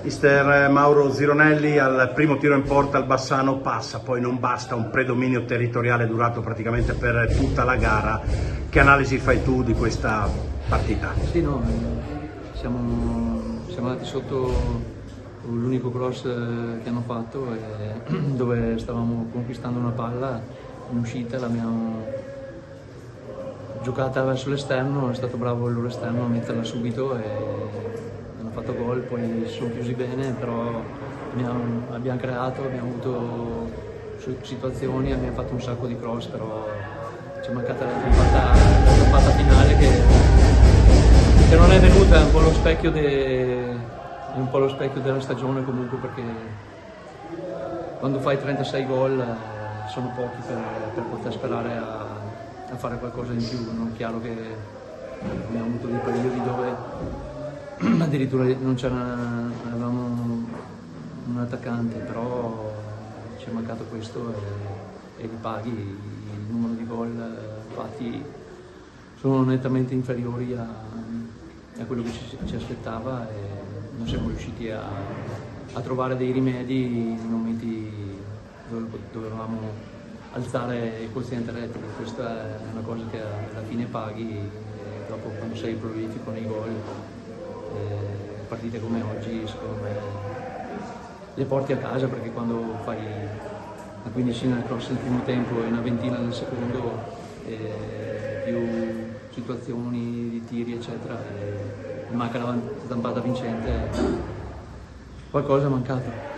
Mister Mauro Zironelli al primo tiro in porta al Bassano passa, poi non basta, un predominio territoriale durato praticamente per tutta la gara. Che analisi fai tu di questa partita? Sì, no, siamo andati sotto l'unico cross che hanno fatto, dove stavamo conquistando una palla in uscita, l'abbiamo giocata verso l'esterno, è stato bravo il loro esterno a metterla subito e hanno fatto gol, poi si sono chiusi bene, però abbiamo creato, abbiamo avuto situazioni, abbiamo fatto un sacco di cross, però ci è mancata la zampata finale che non è venuta, è un po' lo specchio della stagione comunque, perché quando fai 36 gol sono pochi per poter sperare a fare qualcosa in più, no? Chiaro che abbiamo avuto dei periodi dove addirittura non avevamo un attaccante, però ci è mancato questo e li paghi. Il numero di gol fatti sono nettamente inferiori a quello che ci aspettava e non siamo riusciti a trovare dei rimedi nei momenti dove dovevamo alzare il quoziente rete. Questa è una cosa che alla fine paghi e dopo, quando sei prolifico nei gol, partite come oggi secondo me le porti a casa, perché quando fai una quindicina del cross nel primo tempo e una ventina nel secondo, più situazioni di tiri eccetera, e manca la zampata vincente, qualcosa è mancato.